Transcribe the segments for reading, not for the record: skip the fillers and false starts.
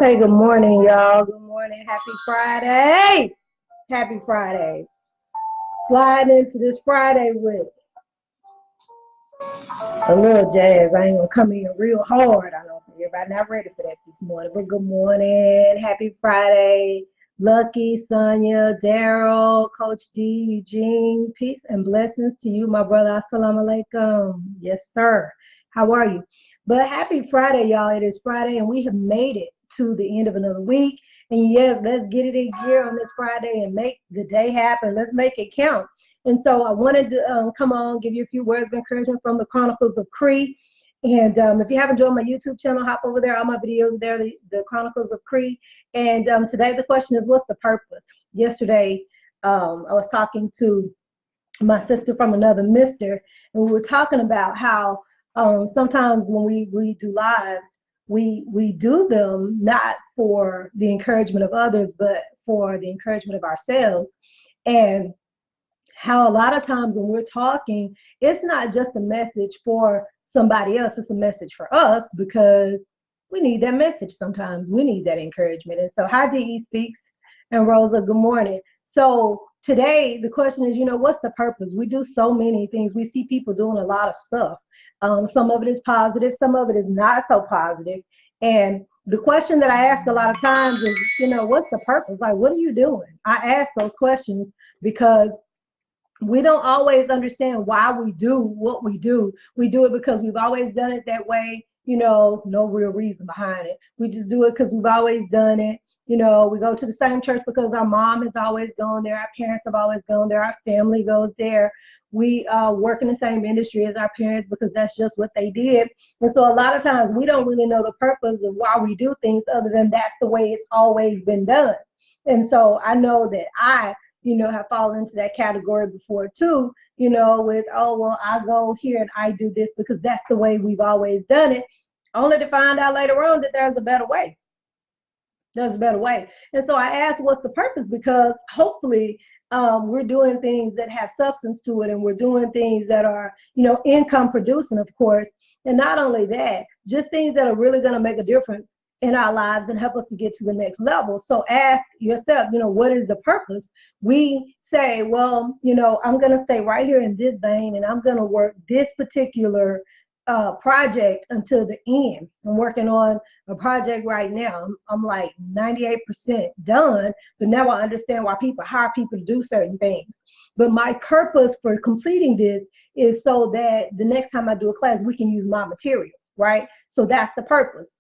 Hey, good morning, y'all. Good morning. Happy Friday. Happy Friday. Sliding into this Friday with a little jazz. I ain't gonna come in real hard. I know everybody not ready for that this morning, but good morning. Happy Friday. Lucky, Sonia, Daryl, Coach D, Eugene. Peace and blessings to you, my brother. Assalamu alaikum. Yes, sir. How are you? But happy Friday, y'all. It is Friday, and we have made it to the end of another week. And yes, let's get it in gear on this Friday and make the day happen. Let's make it count. And so I wanted to come on, give you a few words of encouragement from the Chronicles of Cree. And if you haven't joined my YouTube channel, hop over there. All my videos are there, the Chronicles of Cree. And today the question is, what's the purpose? Yesterday, I was talking to my sister from another mister, and we were talking about how sometimes when we do lives, we do them not for the encouragement of others, but for the encouragement of ourselves. And how a lot of times when we're talking, it's not just a message for somebody else, it's a message for us, because we need that message sometimes. We need that encouragement. And so, hi, DE Speaks and Rosa, good morning. So today the question is, what's the purpose? We do so many things. We see people doing a lot of stuff. Some of it is positive, some of it is not so positive. And the question that I ask a lot of times is, what's the purpose? Like, what are you doing? I ask those questions because we don't always understand why we do what we do. We do it because we've always done it that way, no real reason behind it. We just do it because we've always done it. We go to the same church because our mom has always gone there. Our parents have always gone there. Our family goes there. We work in the same industry as our parents because that's just what they did. And so a lot of times we don't really know the purpose of why we do things other than that's the way it's always been done. And so I know that I have fallen into that category before too, with, oh, well, I go here and I do this because that's the way we've always done it, only to find out later on that there's a better way. There's a better way. And so I asked, what's the purpose? Because hopefully we're doing things that have substance to it, and we're doing things that are, income producing, of course. And not only that, just things that are really going to make a difference in our lives and help us to get to the next level. So ask yourself, what is the purpose? We say, well, I'm going to stay right here in this vein, and I'm going to work this particular project until the end. I'm working on a project right now. I'm like 98% done, but now I understand why people hire people to do certain things. But my purpose for completing this is so that the next time I do a class, we can use my material, right? So that's the purpose.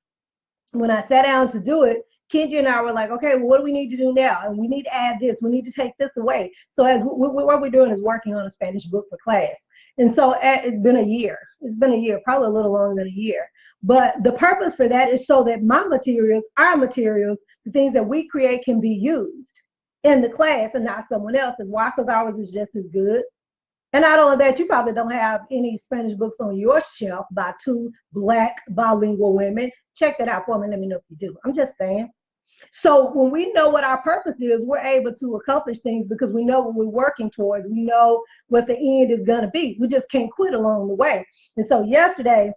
When I sat down to do it, Kenji and I were like, okay, well, what do we need to do now? And we need to add this. We need to take this away. So as what we're doing is working on a Spanish book for class. And so it's been a year. It's been a year, probably a little longer than a year. But the purpose for that is so that my materials, our materials, the things that we create can be used in the class and not someone else's. Why? Because ours is just as good. And not only that, you probably don't have any Spanish books on your shelf by two Black bilingual women. Check that out for me. Let me know if you do. I'm just saying. So when we know what our purpose is, we're able to accomplish things because we know what we're working towards. We know what the end is going to be. We just can't quit along the way. And so yesterday,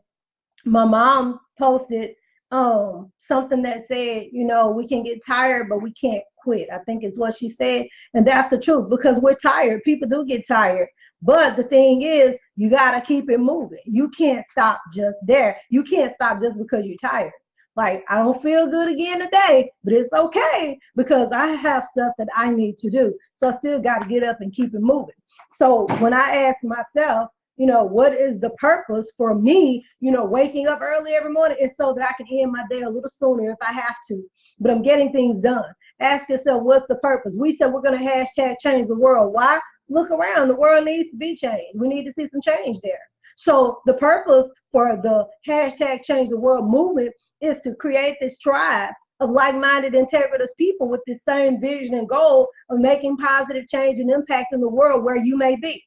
my mom posted something that said, we can get tired, but we can't quit. I think it's what she said. And that's the truth, because we're tired. People do get tired. But the thing is, you got to keep it moving. You can't stop just there. You can't stop just because you're tired. Like, I don't feel good again today, but it's okay because I have stuff that I need to do. So I still got to get up and keep it moving. So when I ask myself, what is the purpose for me, waking up early every morning, is so that I can end my day a little sooner if I have to, but I'm getting things done. Ask yourself, what's the purpose? We said we're going to hashtag change the world. Why? Look around. The world needs to be changed. We need to see some change there. So the purpose for the hashtag change the world movement is to create this tribe of like-minded, integritous people with the same vision and goal of making positive change and impact in the world where you may be.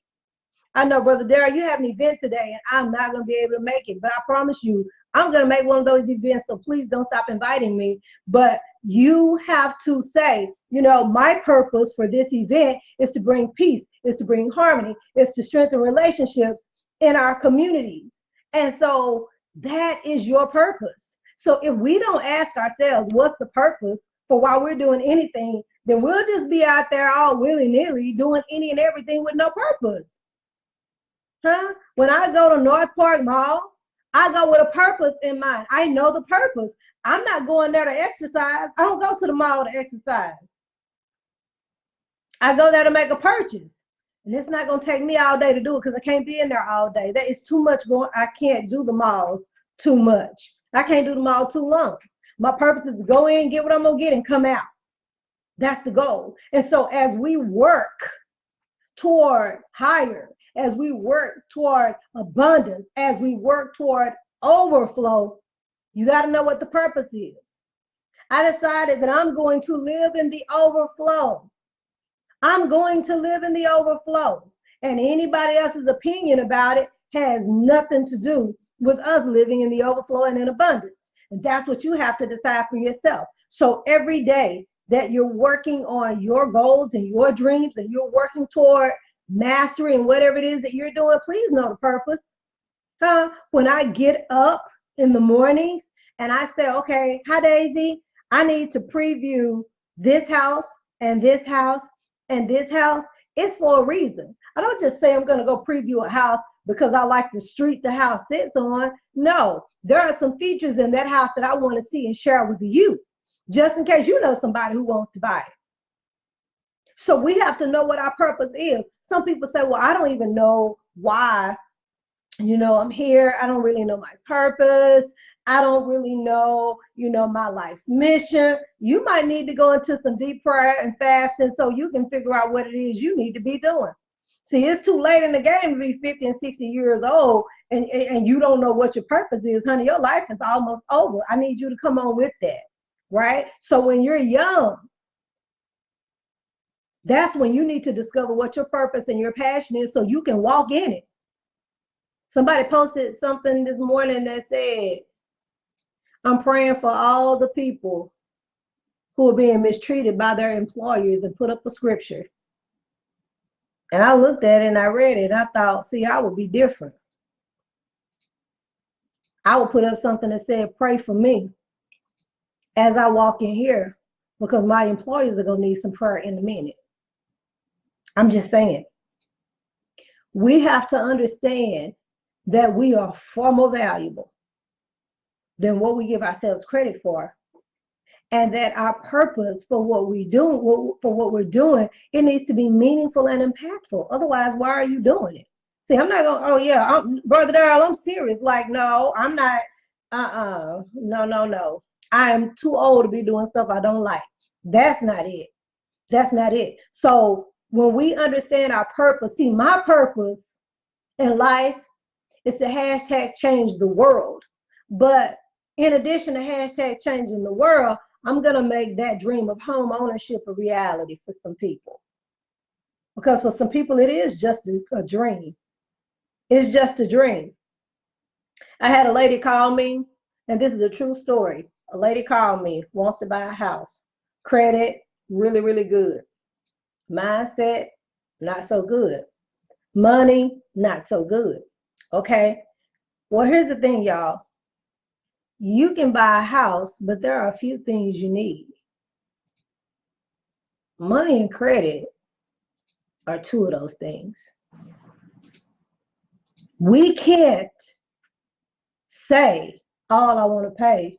I know, Brother Darryl, you have an event today, and I'm not going to be able to make it. But I promise you, I'm going to make one of those events, so please don't stop inviting me. But You have to say, my purpose for this event is to bring peace, is to bring harmony, is to strengthen relationships in our communities. And so that is your purpose. So if we don't ask ourselves what's the purpose for why we're doing anything, then we'll just be out there all willy-nilly doing any and everything with no purpose. When I go to North Park Mall, I go with a purpose in mind. I know the purpose. I'm not going there to exercise. I don't go to the mall to exercise. I go there to make a purchase. And it's not going to take me all day to do it because I can't be in there all day. That is too much going. I can't do the malls too much. I can't do the mall too long. My purpose is to go in, get what I'm going to get, and come out. That's the goal. And so as we work toward higher, as we work toward abundance, as we work toward overflow, you got to know what the purpose is. I decided that I'm going to live in the overflow. I'm going to live in the overflow. And anybody else's opinion about it has nothing to do with us living in the overflow and in abundance. And that's what you have to decide for yourself. So every day that you're working on your goals and your dreams and you're working toward mastery and whatever it is that you're doing, please know the purpose. When I get up in the mornings and I say, okay, hi Daisy, I need to preview this house and this house and this house, it's for a reason. I don't just say I'm going to go preview a house because I like the street the house sits on. No, there are some features in that house that I want to see and share with you, just in case you know somebody who wants to buy it. So we have to know what our purpose is. Some people say, well, I don't even know why, I'm here. I don't really know my purpose. I don't really know, my life's mission. You might need to go into some deep prayer and fasting so you can figure out what it is you need to be doing. See, it's too late in the game to be 50 and 60 years old and you don't know what your purpose is, honey. Your life is almost over. I need you to come on with that, right? So when you're young, that's when you need to discover what your purpose and your passion is so you can walk in it. Somebody posted something this morning that said, I'm praying for all the people who are being mistreated by their employers, and put up a scripture. And I looked at it and I read it and I thought, see, I would be different. I would put up something that said, pray for me as I walk in here, because my employers are going to need some prayer in a minute. I'm just saying. We have to understand that we are far more valuable than what we give ourselves credit for. And that our purpose for what we do, for what we're doing, it needs to be meaningful and impactful. Otherwise, why are you doing it? See, I'm not going, oh yeah, Brother Darrell, I'm serious. Like, no, I'm not, no. I am too old to be doing stuff I don't like. That's not it. That's not it. So when we understand our purpose, see, my purpose in life is to hashtag change the world. But in addition to hashtag changing the world, I'm going to make that dream of home ownership a reality for some people. Because for some people, it is just a dream. It's just a dream. I had a lady call me, and this is a true story. A lady called me, wants to buy a house. Credit, really, really good. Mindset, not so good. Money, not so good. Okay? Well, here's the thing, y'all. You can buy a house, but there are a few things you need. Money and credit are two of those things. We can't say all I want to pay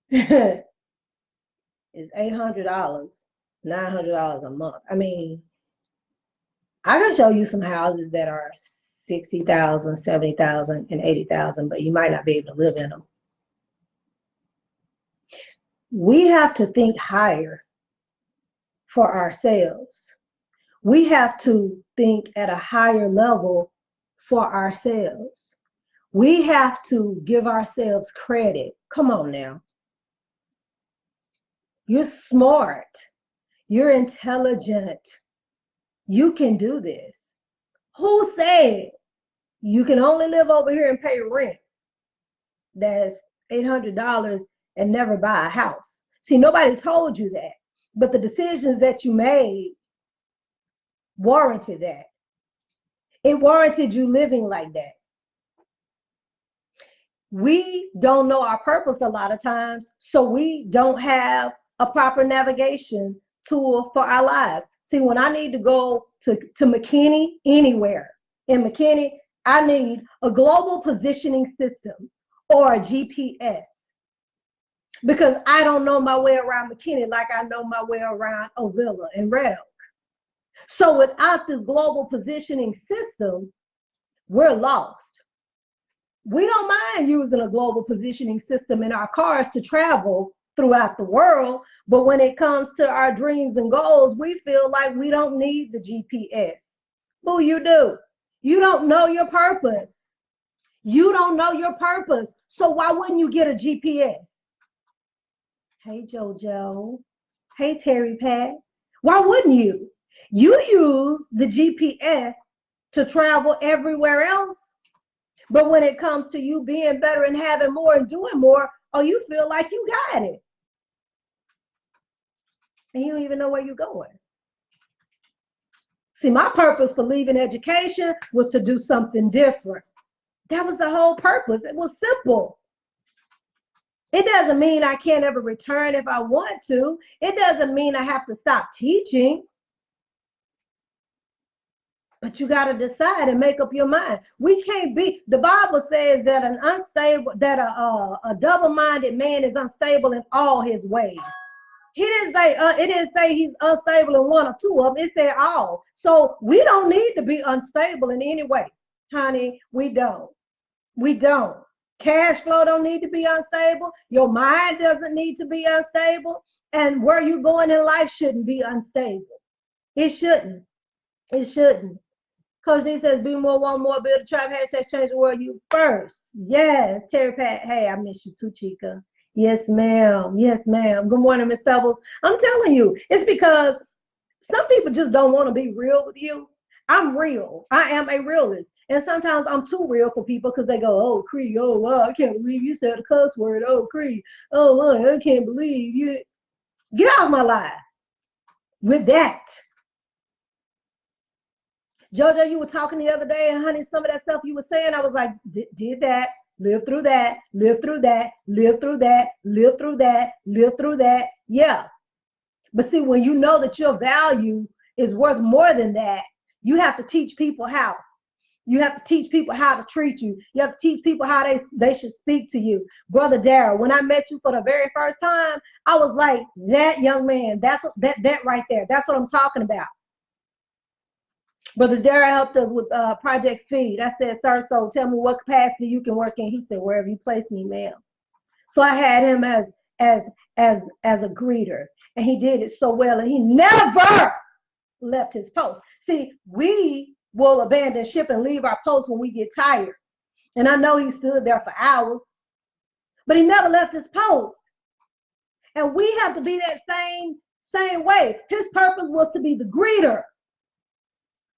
is $800, $900 a month. I mean, I can show you some houses that are $60,000, $70,000, and $80,000, but you might not be able to live in them. We have to think higher for ourselves. We have to think at a higher level for ourselves. We have to give ourselves credit. Come on now. You're smart. You're intelligent. You can do this. Who said you can only live over here and pay rent that's $800 and never buy a house? See, nobody told you that, but the decisions that you made warranted that. It warranted you living like that. We don't know our purpose a lot of times, so we don't have a proper navigation tool for our lives. See, when I need to go to McKinney, anywhere in McKinney, I need a global positioning system or a GPS, because I don't know my way around McKinney like I know my way around Ovilla and Red Oak. So without this global positioning system, we're lost. We don't mind using a global positioning system in our cars to travel throughout the world, but when it comes to our dreams and goals, we feel like we don't need the GPS. Boo, you do. You don't know your purpose. You don't know your purpose. So why wouldn't you get a GPS? Hey, JoJo. Hey, Terry Pat. Why wouldn't you? You use the GPS to travel everywhere else. But when it comes to you being better and having more and doing more, oh, you feel like you got it. And you don't even know where you're going. See, my purpose for leaving education was to do something different. That was the whole purpose. It was simple. It doesn't mean I can't ever return if I want to. It doesn't mean I have to stop teaching. But you got to decide and make up your mind. We can't be, the Bible says that a double-minded man is unstable in all his ways. It didn't say he's unstable in one or two of them. It said all. So we don't need to be unstable in any way, honey. We don't. We don't. Cash flow don't need to be unstable. Your mind doesn't need to be unstable. And where you're going in life shouldn't be unstable. It shouldn't. It shouldn't. Coach D says, be more, one more, build a tribe, hashtag change the world, you first. Yes, Terry Pat. Hey, I miss you too, Chica. Yes, ma'am. Yes, ma'am. Good morning, Miss Pebbles. I'm telling you, it's because some people just don't want to be real with you. I'm real. I am a realist. And sometimes I'm too real for people because they go, oh, Cree, oh, wow, I can't believe you said a cuss word. Oh, Cree, oh, wow, I can't believe you. Get out of my life with that. JoJo, you were talking the other day, and honey, some of that stuff you were saying, I was like, did that, live through that, live through that, live through that, live through that, live through that. Yeah. But see, when you know that your value is worth more than that, you have to teach people how. You have to teach people how to treat you. You have to teach people how they should speak to you. Brother Darryl, when I met you for the very first time, I was like, that young man, that right there, that's what I'm talking about. Brother Darryl helped us with Project Feed. I said, sir, so tell me what capacity you can work in. He said, wherever you place me, ma'am. So I had him as a greeter, and he did it so well, and he never left his post. See, we will abandon ship and leave our post when we get tired. And I know he stood there for hours, but he never left his post. And we have to be that same way. His purpose was to be the greeter.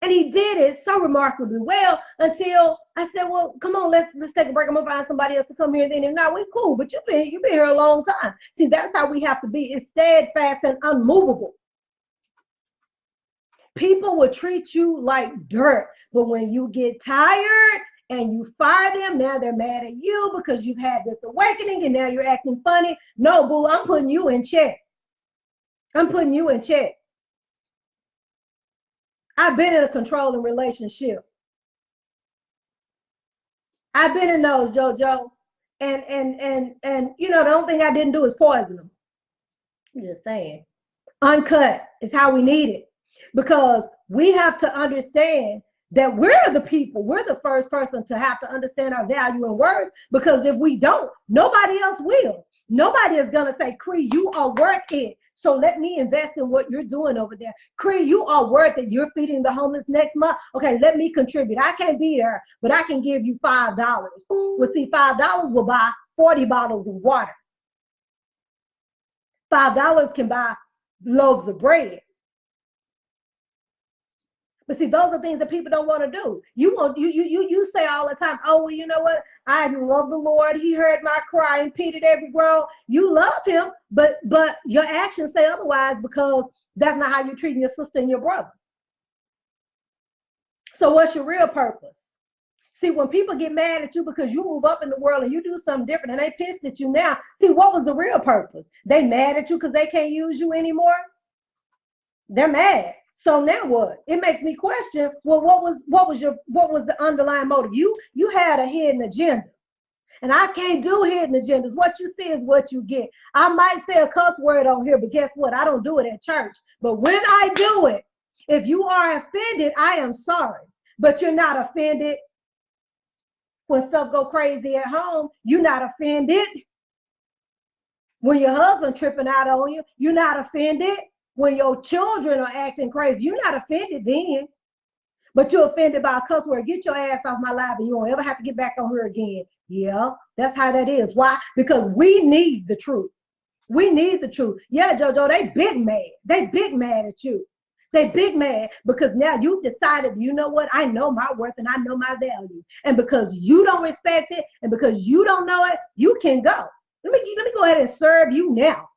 And he did it so remarkably well until I said, well, come on, let's take a break. I'm gonna find somebody else to come here. And then if not, we cool. But you've been here a long time. See, that's how we have to be. It's steadfast and unmovable. People will treat you like dirt, but when you get tired and you fire them, now they're mad at you because you've had this awakening and now you're acting funny. No, boo, I'm putting you in check. I'm putting you in check. I've been in a controlling relationship. I've been in those, JoJo. And you know, the only thing I didn't do is poison them. I'm just saying. Uncut is how we need it. Because we have to understand that we're the people, we're the first person to have to understand our value and worth, because if we don't, nobody else will. Nobody is going to say, Cree, you are worth it, so let me invest in what you're doing over there. Cree, you are worth it. You're feeding the homeless next month. Okay, let me contribute. I can't be there, but I can give you $5. Well, see, $5 will buy 40 bottles of water. $5 can buy loaves of bread. But see, those are things that people don't want to do. You say all the time, oh, well, you know what? I love the Lord. He heard my cry and pitied every groan. You love him, but your actions say otherwise, because that's not how you're treating your sister and your brother. So what's your real purpose? See, when people get mad at you because you move up in the world and you do something different and they pissed at you now, see, what was the real purpose? They mad at you because they can't use you anymore? They're mad. So now what? It makes me question, well, what was the underlying motive? You had a hidden agenda. And I can't do hidden agendas. What you see is what you get. I might say a cuss word on here, but guess what? I don't do it at church. But when I do it, if you are offended, I am sorry. But you're not offended when stuff go crazy at home. You're not offended when your husband tripping out on you. You're not offended when your children are acting crazy. You're not offended then. But you're offended by a cuss word. Get your ass off my life and you won't ever have to get back on her again. Yeah, that's how that is. Why? Because we need the truth. We need the truth. Yeah, JoJo, they big mad. They big mad at you. They big mad because now you've decided, you know what? I know my worth and I know my value. And because you don't respect it and because you don't know it, you can go. Let me go ahead and serve you now.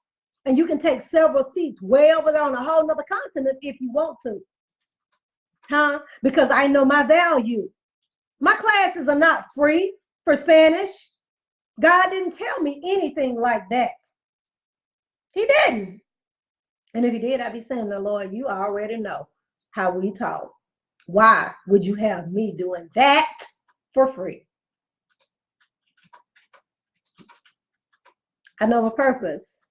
And you can take several seats way over there on a whole nother continent if you want to. Huh? Because I know my value. My classes are not free for Spanish. God didn't tell me anything like that. He didn't. And if he did, I'd be saying, the Lord, you already know how we talk. Why would you have me doing that for free? I know my purpose.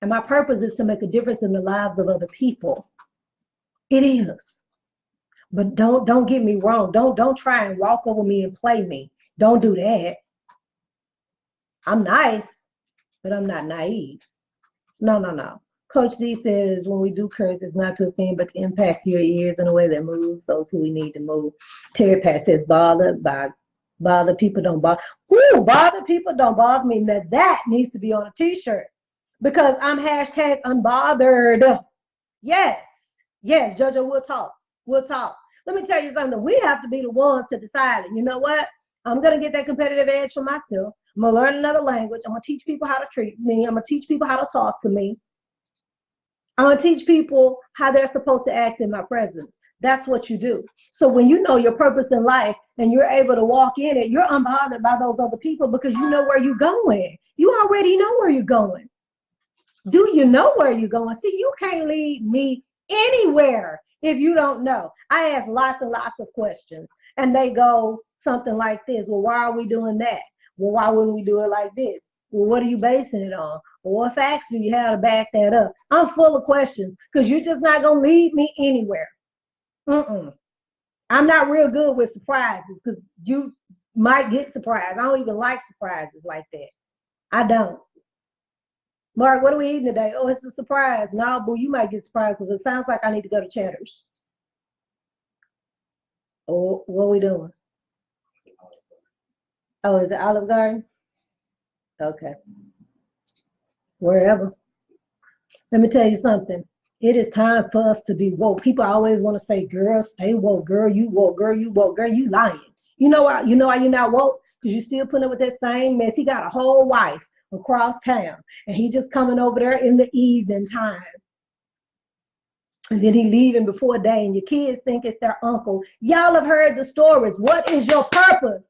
And my purpose is to make a difference in the lives of other people. It is. But don't get me wrong. Don't try and walk over me and play me. Don't do that. I'm nice, but I'm not naive. No. Coach D says when we do curse, it's not to offend, but to impact your ears in a way that moves those who we need to move. Terry Pat says bother people don't bother. Ooh, bother people don't bother me. Now that needs to be on a t-shirt because I'm hashtag unbothered. Yes, JoJo, we'll talk. Let me tell you something. We have to be the ones to decide it. You know what? I'm going to get that competitive edge for myself. I'm going to learn another language. I'm going to teach people how to treat me. I'm going to teach people how to talk to me. I'm going to teach people how they're supposed to act in my presence. That's what you do. So when you know your purpose in life and you're able to walk in it, you're unbothered by those other people because you know where you're going. You already know where you're going. Do you know where you're going? See, you can't lead me anywhere if you don't know. I ask lots and lots of questions and they go something like this. Well, why are we doing that? Well, why wouldn't we do it like this? Well, what are you basing it on? Well, what facts do you have to back that up? I'm full of questions because you're just not going to lead me anywhere. I'm not real good with surprises because you might get surprised. I don't even like surprises like that. I don't. Mark, what are we eating today? Oh, it's a surprise. No, boo, you might get surprised because it sounds like I need to go to Cheddar's. Oh, what are we doing? Oh, is it Olive Garden? Okay. Wherever. Let me tell you something. It is time for us to be woke. People always want to say, girl, stay woke. Girl, you woke. Girl, you woke. Girl, you lying. You know why you're not woke? Because you're still putting up with that same mess. He got a whole wife across town. And he just coming over there in the evening time. And then he leaving before day. And your kids think it's their uncle. Y'all have heard the stories. What is your purpose?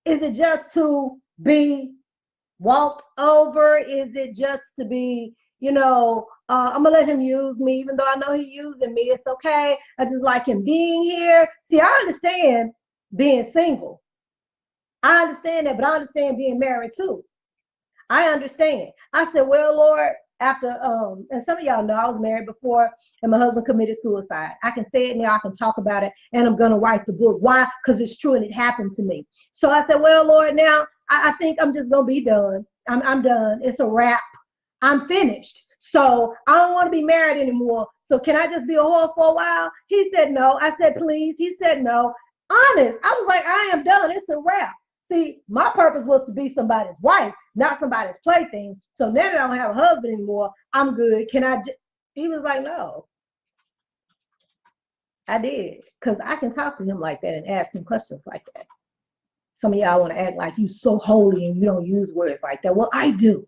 Is it just to be walked over? Is it just to be, I'm going to let him use me, even though I know he's using me. It's okay. I just like him being here. See, I understand being single. I understand that, but I understand being married too. I understand. I said, well, Lord, after, and some of y'all know I was married before and my husband committed suicide. I can say it now, I can talk about it, and I'm going to write the book. Why? Because it's true and it happened to me. So I said, well, Lord, now I think I'm just going to be done. I'm done. It's a wrap. I'm finished. So I don't want to be married anymore. So can I just be a whore for a while? He said no. I said, please. He said no. Honest. I was like, I am done. It's a wrap. See, my purpose was to be somebody's wife, not somebody's plaything. So now that I don't have a husband anymore, I'm good. Can I? He was like, no. I did, because I can talk to him like that and ask him questions like that. Some of y'all want to act like you so holy and you don't use words like that. Well, I do.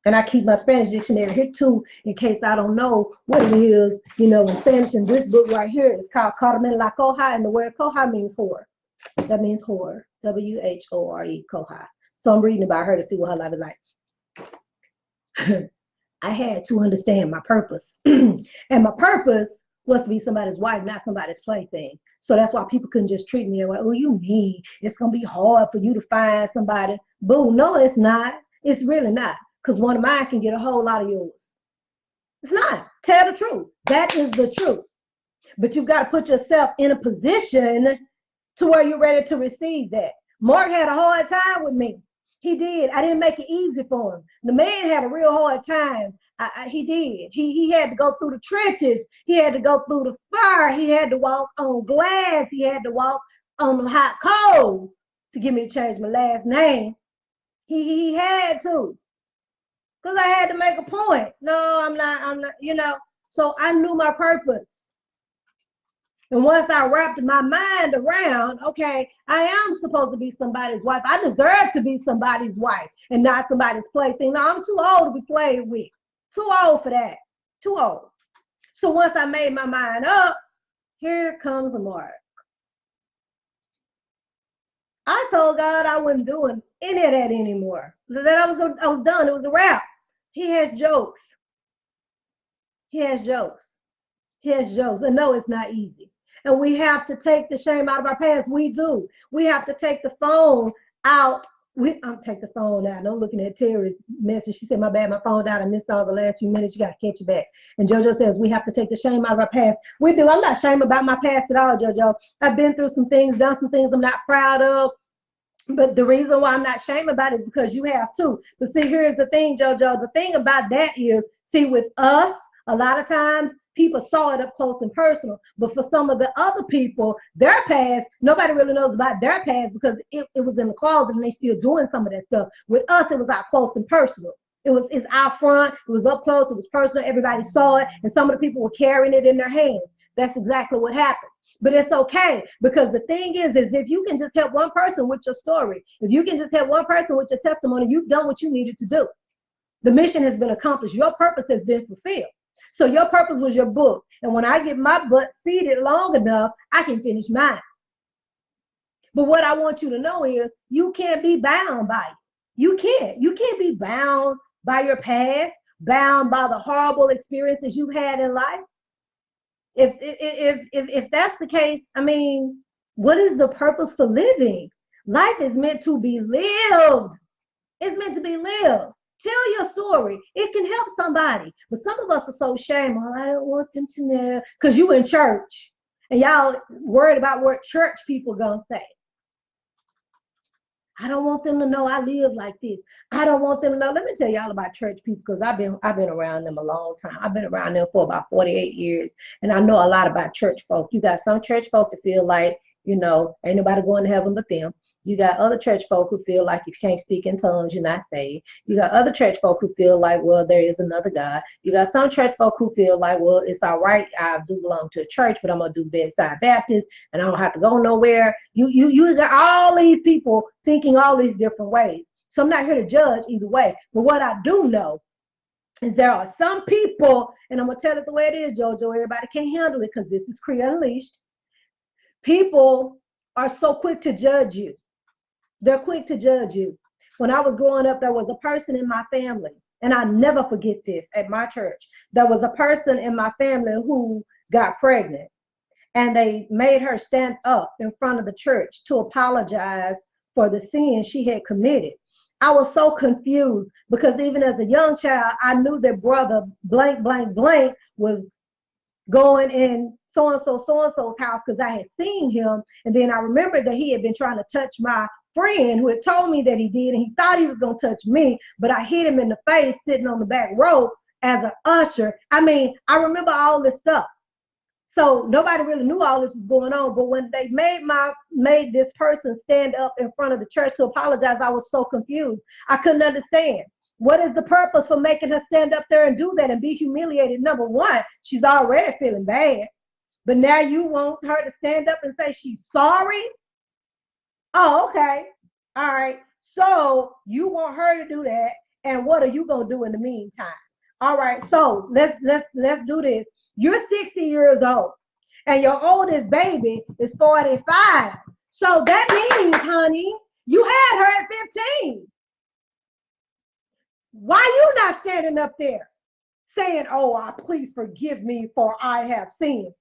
And I keep my Spanish dictionary here too, in case I don't know what it is. You know, in Spanish, in this book right here, it's called Carmen la Coja, and the word coja means whore. That means whore, W-H-O-R-E, coja. So I'm reading about her to see what her life is like. I had to understand my purpose. And my purpose was to be somebody's wife, not somebody's plaything. So that's why people couldn't just treat me like, oh, you mean it's going to be hard for you to find somebody. Boo, no, it's not. It's really not. Because one of mine can get a whole lot of yours. It's not. Tell the truth. That is the truth. But you've got to put yourself in a position to where you're ready to receive that. Mark had a hard time with me. He did. I didn't make it easy for him. The man had a real hard time. He did. He had to go through the trenches. He had to go through the fire. He had to walk on glass. He had to walk on the hot coals to get me to change my last name. He had to. Because I had to make a point. No, I'm not, you know. So I knew my purpose. And once I wrapped my mind around, okay, I am supposed to be somebody's wife. I deserve to be somebody's wife and not somebody's plaything. No, I'm too old to be played with. Too old for that. Too old. So once I made my mind up, here comes Mark. I told God I wasn't doing any of that anymore. That I was done. It was a wrap. He has jokes. He has jokes. He has jokes. And no, it's not easy. And we have to take the shame out of our past. We do. We have to take the phone out. I'm take the phone out. I'm looking at Terry's message. She said, my bad, my phone out. I missed all the last few minutes. You got to catch it back. And JoJo says, we have to take the shame out of our past. We do. I'm not ashamed about my past at all, JoJo. I've been through some things, done some things I'm not proud of. But the reason why I'm not ashamed about it is because you have too. But see, here's the thing, JoJo. The thing about that is, see, with us, a lot of times, people saw it up close and personal. But for some of the other people, their past, nobody really knows about their past because it was in the closet and they still doing some of that stuff. With us, it was out close and personal. It's out front, it was up close, it was personal, everybody saw it, and some of the people were carrying it in their hands. That's exactly what happened. But it's okay, because the thing is if you can just help one person with your story, if you can just help one person with your testimony, you've done what you needed to do. The mission has been accomplished. Your purpose has been fulfilled. So your purpose was your book. And when I get my butt seated long enough, I can finish mine. But what I want you to know is you can't be bound by it. You can't. You can't be bound by your past, bound by the horrible experiences you've had in life. If that's the case, I mean, what is the purpose for living? Life is meant to be lived. It's meant to be lived. Tell your story. It can help somebody. But some of us are so ashamed. Oh, I don't want them to know. Because you in church. And y'all worried about what church people gonna say. I don't want them to know I live like this. I don't want them to know. Let me tell y'all about church people, because I've been around them a long time. I've been around them for about 48 years. And I know a lot about church folk. You got some church folk that feel like, you know, ain't nobody going to heaven but them. You got other church folk who feel like if you can't speak in tongues, you're not saved. You got other church folk who feel like, well, there is another God. You got some church folk who feel like, well, it's all right. I do belong to a church, but I'm going to do Bedside Baptist and I don't have to go nowhere. You got all these people thinking all these different ways. So I'm not here to judge either way. But what I do know is there are some people, and I'm going to tell it the way it is, JoJo. Everybody can't handle it because this is Cree Unleashed. People are so quick to judge you. They're quick to judge you. When I was growing up, there was a person in my family, and I never forget this at my church. There was a person in my family who got pregnant, and they made her stand up in front of the church to apologize for the sin she had committed. I was so confused because even as a young child, I knew that brother blank, blank, blank was going in so-and-so's house because I had seen him. And then I remembered that he had been trying to touch my friend who had told me that he did, and he thought he was going to touch me, but I hit him in the face sitting on the back row as an usher. I mean, I remember all this stuff. So nobody really knew all this was going on, but when they made this person stand up in front of the church to apologize, I was so confused. I couldn't understand. What is the purpose for making her stand up there and do that and be humiliated? Number one, she's already feeling bad. But now you want her to stand up and say she's sorry? Oh, okay. All right. So you want her to do that, and what are you gonna do in the meantime? All right. So let's do this. You're 60 years old, and your oldest baby is 45. So that means, honey, you had her at 15. Why you not standing up there saying, "Oh, please forgive me for I have sinned"?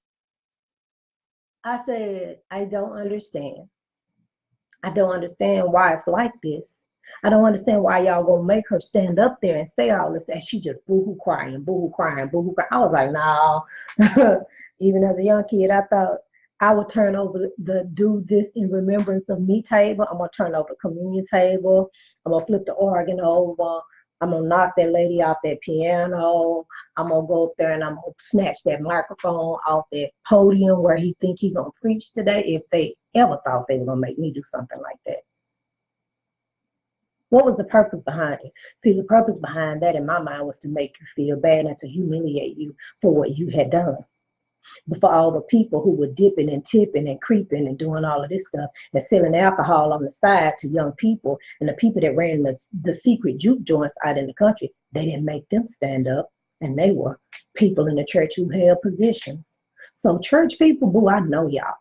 I said, I don't understand. I don't understand why it's like this. I don't understand why y'all gonna make her stand up there and say all this, that she just boohoo crying, boohoo crying, boohoo crying. I was like, no. Even as a young kid, I thought I would turn over the do this in remembrance of me table. I'm gonna turn over the communion table. I'm gonna flip the organ over. I'm gonna knock that lady off that piano. I'm gonna go up there and I'm gonna snatch that microphone off that podium where he think he gonna preach today, if they ever thought they were gonna make me do something like that. What was the purpose behind it? See, the purpose behind that in my mind was to make you feel bad and to humiliate you for what you had done. But for all the people who were dipping and tipping and creeping and doing all of this stuff and selling alcohol on the side to young people, and the people that ran the secret juke joints out in the country, they didn't make them stand up. And they were people in the church who held positions. So church people, boo, I know y'all.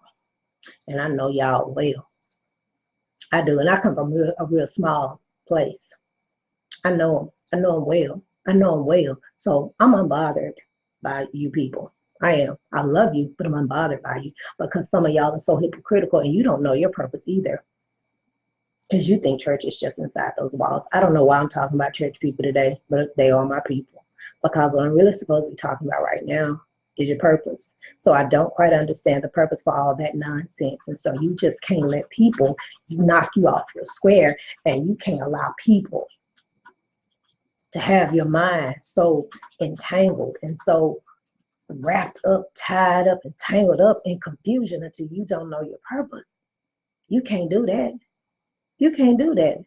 And I know y'all well. I do. And I come from a real small place. I know them. I know them well. I know them well. So I'm unbothered by you people. I am. I love you, but I'm unbothered by you because some of y'all are so hypocritical and you don't know your purpose either. Because you think church is just inside those walls. I don't know why I'm talking about church people today, but they are my people. Because what I'm really supposed to be talking about right now is your purpose. So I don't quite understand the purpose for all that nonsense. And so you just can't let people knock you off your square, and you can't allow people to have your mind so entangled and so wrapped up, tied up, and tangled up in confusion until you don't know your purpose. You can't do that. You can't do that.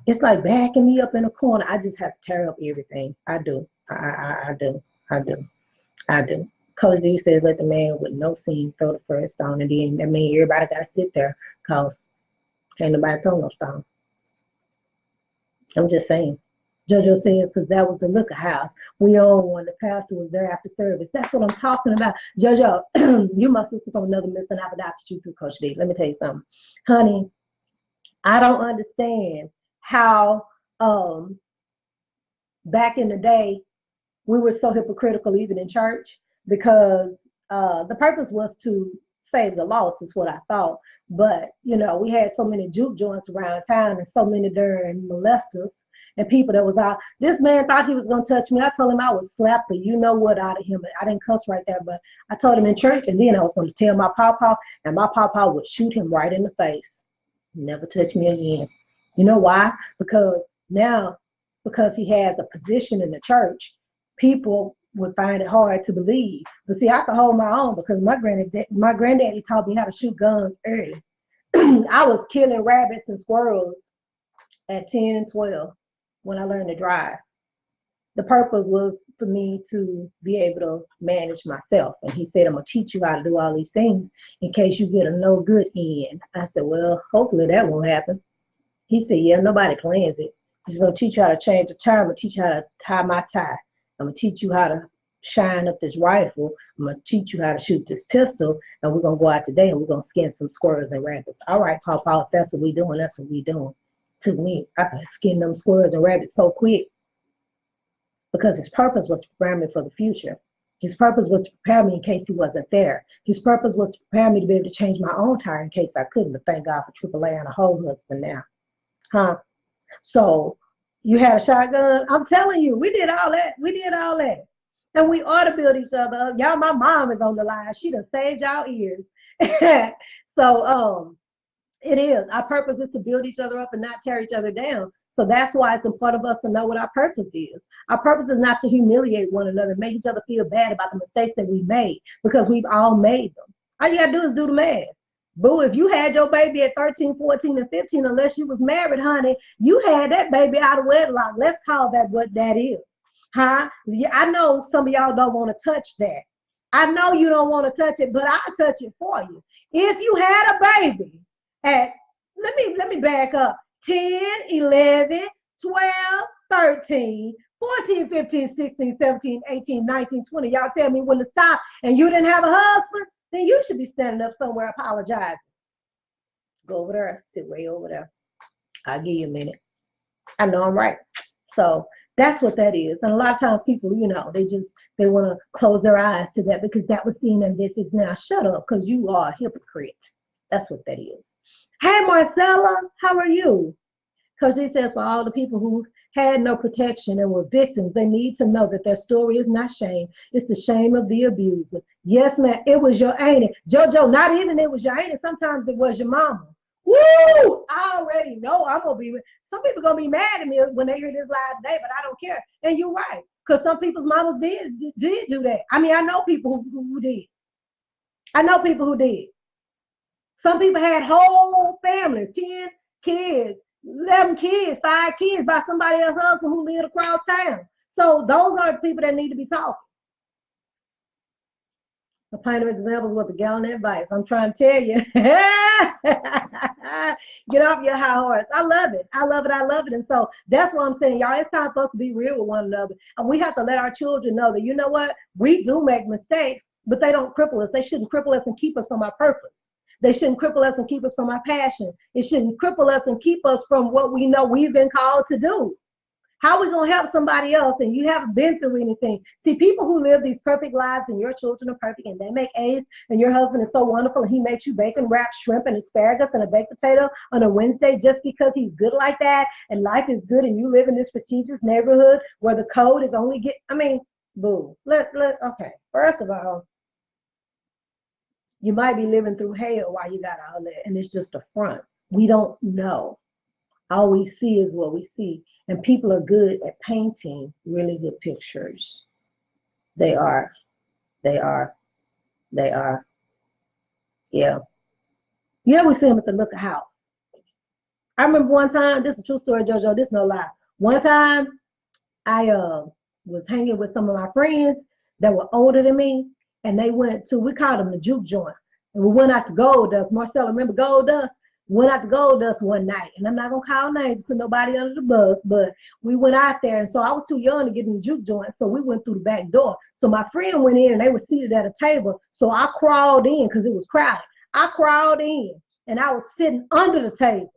It's like backing me up in a corner. I just have to tear up everything. I do. I do. I do. I do. Coach D says, let the man with no sin throw the first stone. And then that means everybody got to sit there because can't nobody throw no stone. I'm just saying. JoJo says, because that was the liquor house. We own one. The pastor was there after service. That's what I'm talking about. JoJo, you my sister from another mister, and I've adopted you through Coach D. Let me tell you something. Honey, I don't understand how back in the day, we were so hypocritical even in church, because the purpose was to save the lost is what I thought. But, you know, we had so many juke joints around town and so many darn molesters and people that was out. This man thought he was going to touch me. I told him I would slap the you know what out of him. I didn't cuss right there, but I told him in church, and then I was going to tell my pawpaw, and my pawpaw would shoot him right in the face. Never touch me again. You know why? Because now, because he has a position in the church, people would find it hard to believe. But see, I could hold my own because my granddaddy taught me how to shoot guns early. I was killing rabbits and squirrels at 10 and 12 when I learned to drive. The purpose was for me to be able to manage myself. And he said, I'm going to teach you how to do all these things in case you get a no good end. I said, well, hopefully that won't happen. He said, yeah, nobody plans it. He's going to teach you how to change the tire. I'm going to teach you how to tie my tie. I'm going to teach you how to shine up this rifle. I'm going to teach you how to shoot this pistol. And we're going to go out today and we're going to skin some squirrels and rabbits. All right, Papa, if that's what we're doing, that's what we're doing. Took me, I could skin them squirrels and rabbits so quick. Because his purpose was to prepare me for the future. His purpose was to prepare me in case he wasn't there. His purpose was to prepare me to be able to change my own tire in case I couldn't. But thank God for AAA and a whole husband now. Huh? So you had a shotgun? I'm telling you, we did all that. We did all that. And we ought to build each other up. Y'all, my mom is on the line. She done saved y'all ears. So it is. Our purpose is to build each other up and not tear each other down. So that's why it's important for us to know what our purpose is. Our purpose is not to humiliate one another, make each other feel bad about the mistakes that we made, because we've all made them. All you gotta do is do the math. Boo, if you had your baby at 13, 14, and 15, unless you was married, honey, you had that baby out of wedlock. Let's call that what that is. Huh? I know some of y'all don't want to touch that. I know you don't want to touch it, but I'll touch it for you. If you had a baby at, let me back up, 10, 11, 12, 13, 14, 15, 16, 17, 18, 19, 20. Y'all tell me when to stop and you didn't have a husband, then you should be standing up somewhere apologizing. Go over there, sit way over there. I'll give you a minute. I know I'm right. So that's what that is. And a lot of times people, they want to close their eyes to that because that was then and this is now. Shut up, because you are a hypocrite. That's what that is. Hey, Marcella, how are you? Coach D says, for all the people who had no protection and were victims, they need to know that their story is not shame. It's the shame of the abuser. Yes, ma'am, it was your auntie. JoJo, not even it was your auntie. Sometimes it was your mama. Woo! I already know I'm going to be, some people going to be mad at me when they hear this live today, but I don't care. And you're right, because some people's mamas did do that. I mean, I know people who did. I know people who did. Some people had whole families, 10 kids, 11 kids, 5 kids by somebody else's husband who lived across town. So those are the people that need to be talking. A pint of examples with a gallon of advice. I'm trying to tell you. Get off your high horse. I love it. I love it. I love it. And so that's what I'm saying, y'all. It's time for us to be real with one another. And we have to let our children know that, you know what? We do make mistakes, but they don't cripple us. They shouldn't cripple us and keep us from our purpose. They shouldn't cripple us and keep us from our passion. It shouldn't cripple us and keep us from what we know we've been called to do. How are we going to help somebody else and you haven't been through anything? See, people who live these perfect lives and your children are perfect and they make A's and your husband is so wonderful and he makes you bacon wrapped shrimp and asparagus and a baked potato on a Wednesday just because he's good like that and life is good and you live in this prestigious neighborhood where the code is only boo. Okay. First of all, you might be living through hell while you got all that and it's just a front. We don't know. All we see is what we see. And people are good at painting really good pictures. They are. Yeah. Yeah, we see them at the Looker House. I remember one time, this is a true story, JoJo, this is no lie. One time, I was hanging with some of my friends that were older than me, and they went to, we called them the juke joint. And we went out to Gold Dust. Marcella, remember Gold Dust? Went out to Gold Dust one night, and I'm not gonna call names, put nobody under the bus, but we went out there, and so I was too young to get in the juke joint, so we went through the back door. So my friend went in, and they were seated at a table, so I crawled in because it was crowded. I crawled in, and I was sitting under the table.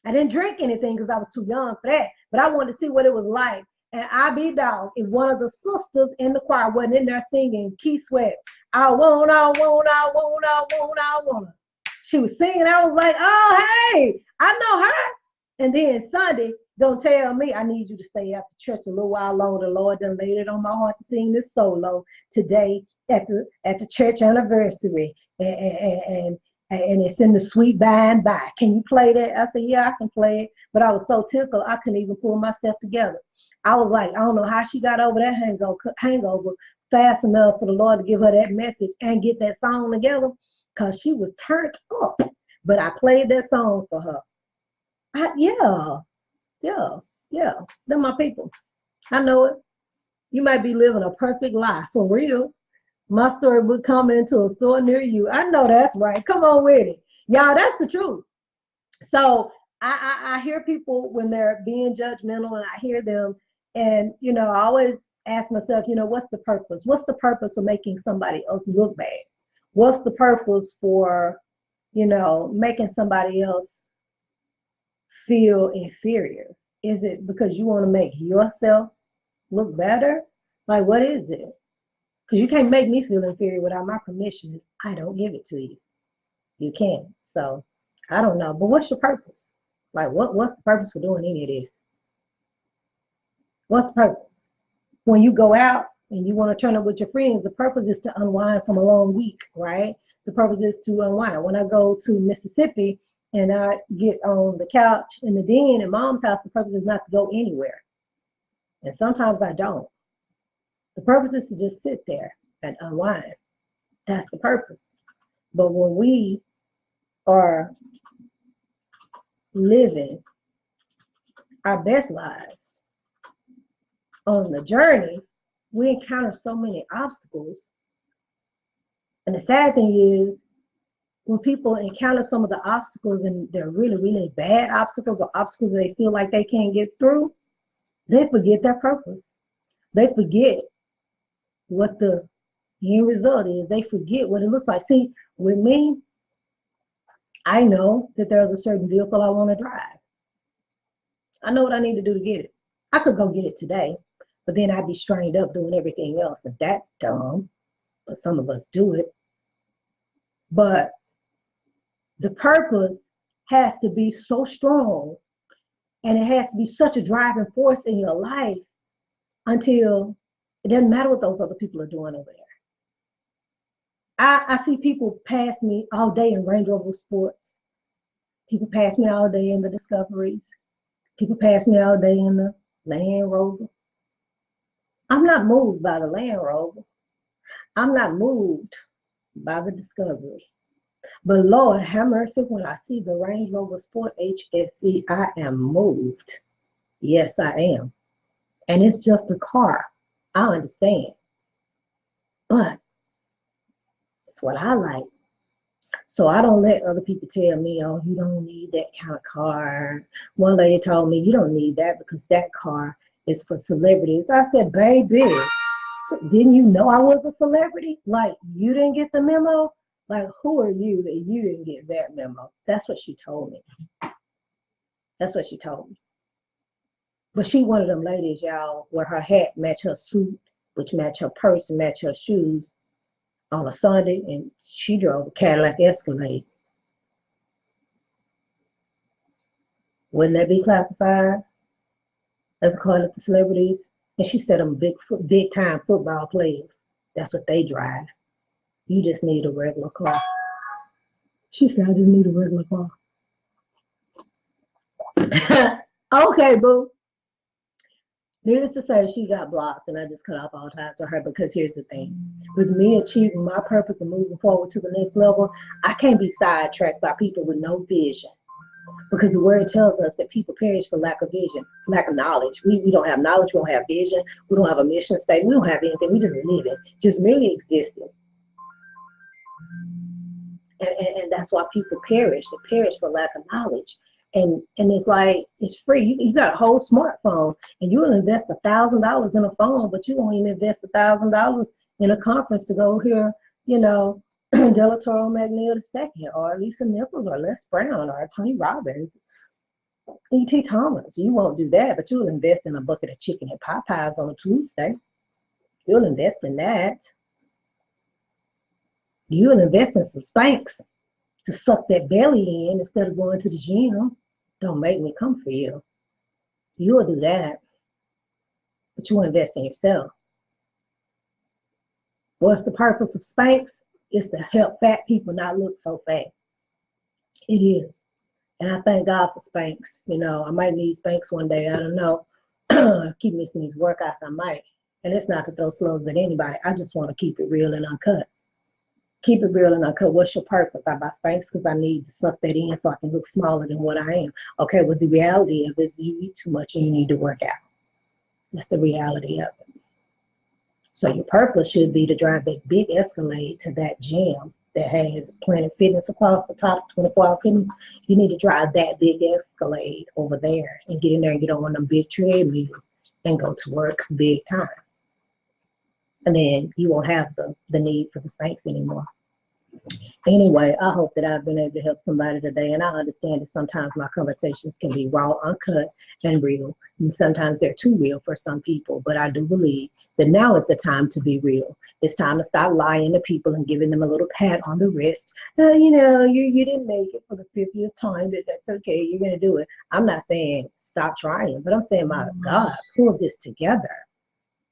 I didn't drink anything because I was too young for that, but I wanted to see what it was like. And I be dog, if one of the sisters in the choir wasn't in there singing Key Sweat, I want. She was singing. I was like, oh, hey, I know her. And then Sunday, gonna tell me I need you to stay after church a little while longer. The Lord done laid it on my heart to sing this solo today at the church anniversary. And it's in the sweet by and by. Can you play that? I said, yeah, I can play it. But I was so tickled, I couldn't even pull myself together. I was like, I don't know how she got over that hangover fast enough for the Lord to give her that message and get that song together, because she was turned up. But I played that song for her. Yeah. They're my people. I know it. You might be living a perfect life, for real. My story would come into a store near you. I know that's right. Come on with it. Y'all, that's the truth. So I hear people when they're being judgmental, and I hear them, and I always ask myself, what's the purpose? What's the purpose of making somebody else look bad? What's the purpose for, making somebody else feel inferior? Is it because you want to make yourself look better? Like, what is it? Because you can't make me feel inferior without my permission. I don't give it to you. You can't. So I don't know. But what's your purpose? Like, what's the purpose for doing any of this? What's the purpose? When you go out and you want to turn up with your friends, the purpose is to unwind from a long week, right? The purpose is to unwind. When I go to Mississippi and I get on the couch in the den at mom's house, the purpose is not to go anywhere. And sometimes I don't. The purpose is to just sit there and unwind. That's the purpose. But when we are living our best lives on the journey, we encounter so many obstacles And the sad thing is, when people encounter some of the obstacles and they're really, really bad obstacles or obstacles that they feel like they can't get through, they forget their purpose. They forget what the end result is. They forget what it looks like. See, with me, I know that there's a certain vehicle I want to drive. I know what I need to do to get it. I could go get it today, but then I'd be strained up doing everything else, and that's dumb. But some of us do it. But the purpose has to be so strong, and it has to be such a driving force in your life until it doesn't matter what those other people are doing over there. I see people pass me all day in Range Rover Sports. People pass me all day in the Discoveries. People pass me all day in the Land Rover. I'm not moved by the Land Rover. I'm not moved by the Discovery. But Lord, have mercy, when I see the Range Rover Sport HSE, I am moved. Yes, I am. And it's just a car. I understand. But it's what I like. So I don't let other people tell me, oh, you don't need that kind of car. One lady told me, you don't need that because that car is for celebrities. I said, baby, so didn't you know I was a celebrity? Like, you didn't get the memo? Like, who are you that you didn't get that memo? That's what she told me. That's what she told me. But she one of them ladies, y'all, where her hat match her suit, which match her purse and match her shoes on a Sunday, and she drove a Cadillac Escalade. Wouldn't that be classified as a car that the celebrities? And she said them big time football players. That's what they drive. You just need a regular car. She said, I just need a regular car. Okay, boo. Needless to say, she got blocked, and I just cut off all ties with her because here's the thing. With me achieving my purpose and moving forward to the next level, I can't be sidetracked by people with no vision. Because the word tells us that people perish for lack of vision, lack of knowledge. We don't have knowledge, we don't have vision, we don't have a mission statement, we don't have anything, we just live it, just merely existing. And that's why people perish. They perish for lack of knowledge. And it's like, it's free. You got a whole smartphone, and you will invest $1,000 in a phone, but you won't even invest $1,000 in a conference to go hear, you know, Delatoro McNeil II, or Lisa Nichols, or Les Brown, or Tony Robbins, E.T. Thomas. You won't do that, but you'll invest in a bucket of chicken at Popeyes on a Tuesday. You'll invest in that. You'll invest in some Spanx to suck that belly in instead of going to the gym. Don't make me come for you. You'll do that, but you invest in yourself. What's the purpose of Spanx? It's to help fat people not look so fat. It is. And I thank God for Spanx. You know, I might need Spanx one day. I don't know. Keep missing these workouts. I might. And it's not to throw slugs at anybody. I just want to keep it real and uncut. Keep it real and uncut. What's your purpose? I buy Spanx because I need to suck that in so I can look smaller than what I am. Okay, well, the reality of it is you eat too much and you need to work out. That's the reality of it. So your purpose should be to drive that big Escalade to that gym that has Planet Fitness across the top, 24-hour fitness. You need to drive that big Escalade over there and get in there and get on one of them big treadmills and go to work big time. And then you won't have the need for the Spanx anymore. Anyway, I hope that I've been able to help somebody today. And I understand that sometimes my conversations can be raw, uncut, and real. And sometimes they're too real for some people. But I do believe that now is the time to be real. It's time to stop lying to people and giving them a little pat on the wrist. You know, you didn't make it for the 50th time, but that's okay. You're going to do it. I'm not saying stop trying, but I'm saying, my God, pull this together.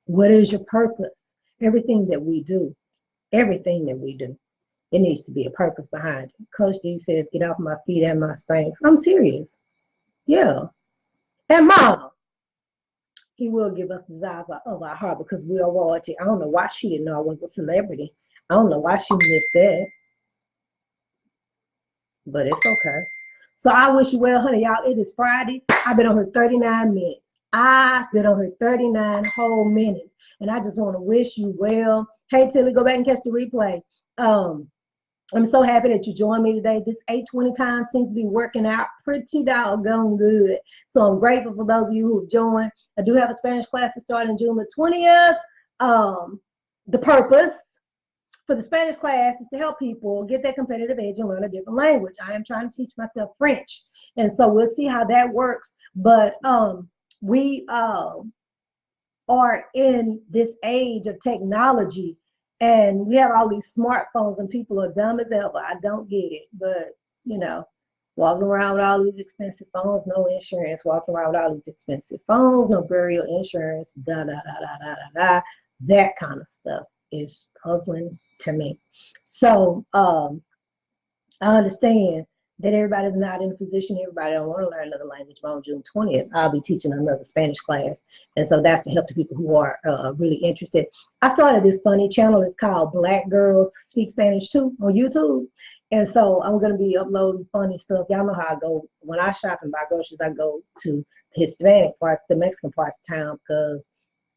What is your purpose? Everything that we do, it needs to be a purpose behind it. Coach D says, get off my feet and my Spanx. I'm serious. Yeah. And Mom, he will give us the desire of our heart because we are royalty. I don't know why she didn't know I was a celebrity. I don't know why she missed that. But it's okay. So I wish you well, honey. Y'all, it is Friday. I've been on here 39 minutes. I've been on here 39 whole minutes. And I just want to wish you well. Hey, Tilly, go back and catch the replay. I'm so happy that you joined me today. This 8:20 time seems to be working out pretty doggone good. So I'm grateful for those of you who have joined. I do have a Spanish class to start in June the 20th. The purpose for the Spanish class is to help people get that competitive edge and learn a different language. I am trying to teach myself French. And so we'll see how that works. But we are in this age of technology, and we have all these smartphones, and people are dumb as ever. I don't get it, but you know, walking around with all these expensive phones, no insurance, walking around with all these expensive phones, no burial insurance, da da da da da da da. That kind of stuff is puzzling to me. So I understand that everybody's not in a position, everybody don't want to learn another language. But on June 20th, I'll be teaching another Spanish class. And so that's to help the people who are really interested. I started this funny channel. It's called Black Girls Speak Spanish Too on YouTube. And so I'm going to be uploading funny stuff. Y'all know how I go. When I shop and buy groceries, I go to the Hispanic parts, the Mexican parts of town, because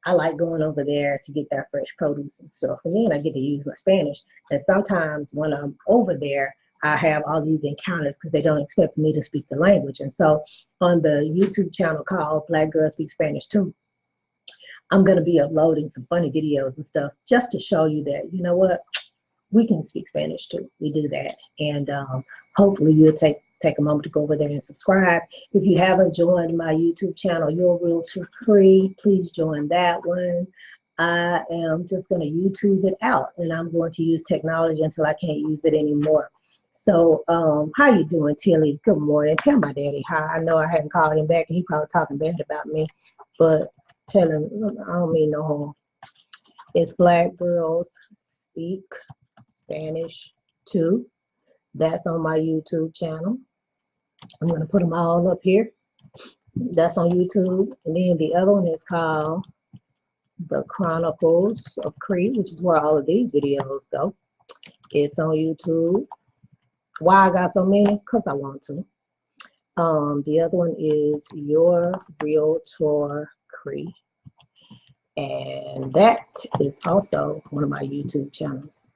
I like going over there to get that fresh produce and stuff. And then I get to use my Spanish. And sometimes when I'm over there, I have all these encounters because they don't expect me to speak the language. And so on the YouTube channel called Black Girls Speak Spanish Too, I'm going to be uploading some funny videos and stuff just to show you that, you know what, we can speak Spanish too. We do that. And hopefully you'll take a moment to go over there and subscribe. If you haven't joined my YouTube channel, Your Realtor Cree, please join that one. I am just going to YouTube it out, and I'm going to use technology until I can't use it anymore. So how you doing, Tilly? Good morning. Tell my daddy hi. I know I hadn't called him back, and he probably talking bad about me, but tell him I don't mean no harm. It's Black Girls Speak Spanish Too. That's on my YouTube channel. I'm going to put them all up here. That's on YouTube. And then the other one is called The Chronicles of Cree, which is where all of these videos go. It's on YouTube. Why I got so many? Because I want to. The other one is Your Realtor Cree. And that is also one of my YouTube channels.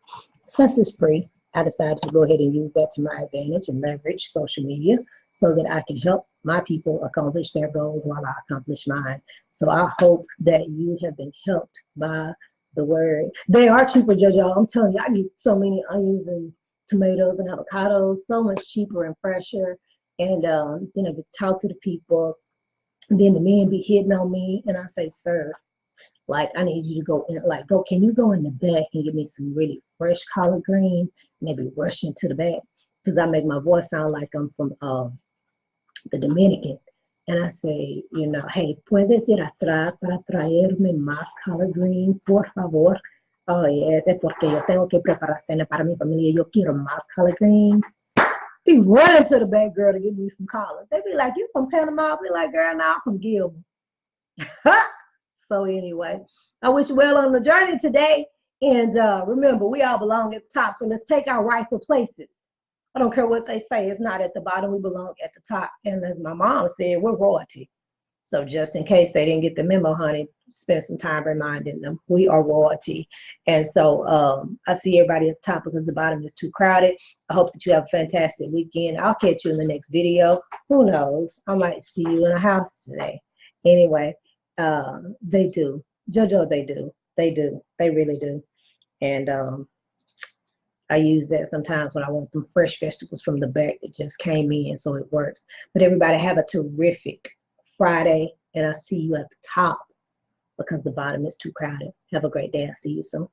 Since it's free, I decided to go ahead and use that to my advantage and leverage social media so that I can help my people accomplish their goals while I accomplish mine. So I hope that you have been helped by the word. They are cheaper, JoJo. I'm telling you, I get so many onions and tomatoes and avocados, so much cheaper and fresher. And then I get to talk to the people. And then the men be hitting on me, and I say, sir, like, I need you to go in, like, can you go in the back and give me some really fresh collard greens? Maybe rush into the back, because I make my voice sound like I'm from the Dominican. And I say, you know, hey, puedes ir atrás para traerme más collard greens, por favor. Oh, yes, es porque yo tengo que preparar cena para mi familia. Yo quiero más collard greens. Be running to the back, girl, to give me some collards. They be like, you from Panama? I be like, girl, no, I'm from Gilman. So anyway, I wish you well on the journey today. And remember, we all belong at the top. So let's take our rightful places. I don't care what they say. It's not at the bottom. We belong at the top. And as my mom said, we're royalty. So just in case they didn't get the memo, honey, spend some time reminding them we are royalty. And so I see everybody at the top because the bottom is too crowded. I hope that you have a fantastic weekend. I'll catch you in the next video. Who knows? I might see you in a house today. Anyway, they do. JoJo, they do. They do. They really do. And I use that sometimes when I want them fresh vegetables from the back that just came in, so it works. But everybody have a terrific Friday, and I'll see you at the top because the bottom is too crowded. Have a great day. I'll see you soon.